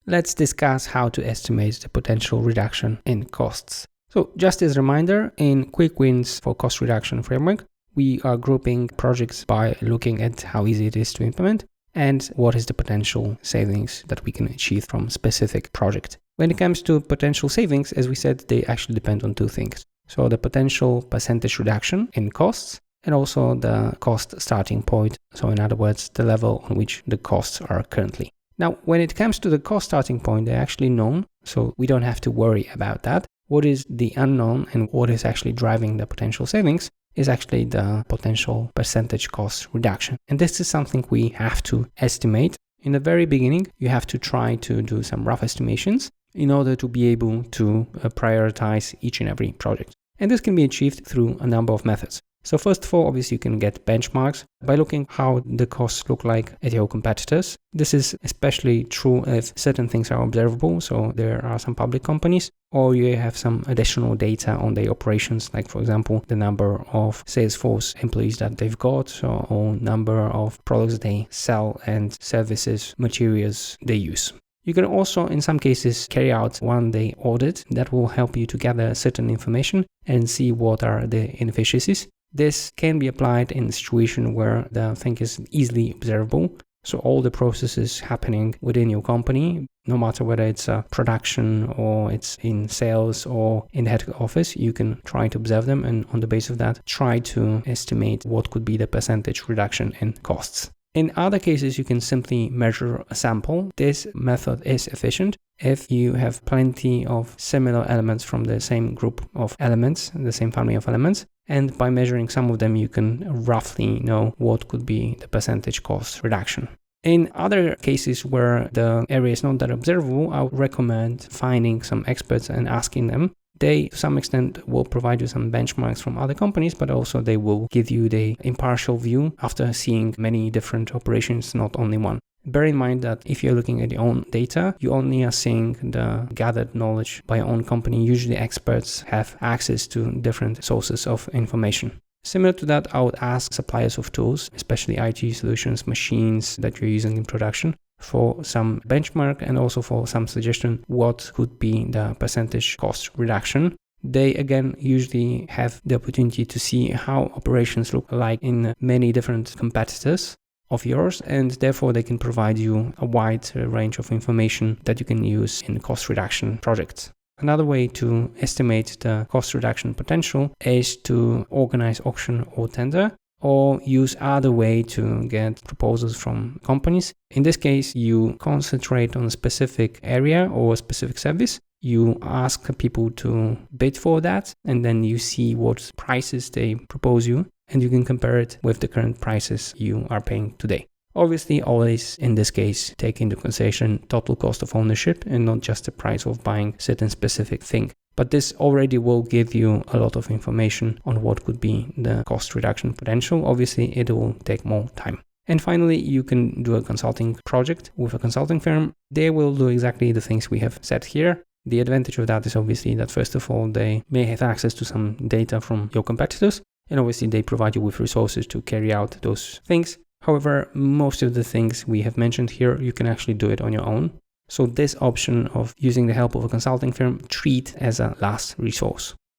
let's discuss how to estimate the potential reduction in costs. So just as a reminder, in Quick Wins for Cost Reduction Framework, we are grouping projects by looking at how easy it is to implement and what is the potential savings that we can achieve from a specific project. When it comes to potential savings, as we said, they actually depend on two things. So the potential percentage reduction in costs and also the cost starting point. So in other words, the level on which the costs are currently. Now, when it comes to the cost starting point, they're actually known, so we don't have to worry about that. What is the unknown and what is actually driving the potential savings is actually the potential percentage cost reduction. And this is something we have to estimate. In the very beginning, you have to try to do some rough estimations in order to be able to prioritize each and every project. And this can be achieved through a number of methods. So first of all, obviously you can get benchmarks by looking how the costs look like at your competitors. This is especially true if certain things are observable. So there are some public companies, or you have some additional data on their operations, like for example, the number of Salesforce employees that they've got, or number of products they sell and services, materials they use. You can also, in some cases, carry out one-day audit that will help you to gather certain information and see what are the inefficiencies. This can be applied in a situation where the thing is easily observable. So all the processes happening within your company, no matter whether it's a production or it's in sales or in the head office, you can try to observe them and on the basis of that, try to estimate what could be the percentage reduction in costs. In other cases, you can simply measure a sample. This method is efficient if you have plenty of similar elements from the same group of elements, the same family of elements. And by measuring some of them, you can roughly know what could be the percentage cost reduction. In other cases where the area is not that observable, I would recommend finding some experts and asking them. They, to some extent, will provide you some benchmarks from other companies, but also they will give you the impartial view after seeing many different operations, not only one. Bear in mind that if you're looking at your own data, you only are seeing the gathered knowledge by your own company. Usually experts have access to different sources of information. Similar to that, I would ask suppliers of tools, especially IT solutions, machines that you're using in production, for some benchmark and also for some suggestion what could be the percentage cost reduction. They again usually have the opportunity to see how operations look like in many different competitors of yours, and therefore they can provide you a wide range of information that you can use in cost reduction projects. Another way to estimate the cost reduction potential is to organize auction or tender, or use other way to get proposals from companies. In this case, you concentrate on a specific area or a specific service. You ask people to bid for that, and then you see what prices they propose you, and you can compare it with the current prices you are paying today. Obviously, always in this case, take into consideration total cost of ownership and not just the price of buying certain specific thing. But this already will give you a lot of information on what could be the cost reduction potential. Obviously, it will take more time. And finally, you can do a consulting project with a consulting firm. They will do exactly the things we have said here. The advantage of that is obviously that first of all, they may have access to some data from your competitors. And obviously, they provide you with resources to carry out those things. However, most of the things we have mentioned here, you can actually do it on your own. So this option of using the help of a consulting firm, treat as a last resource.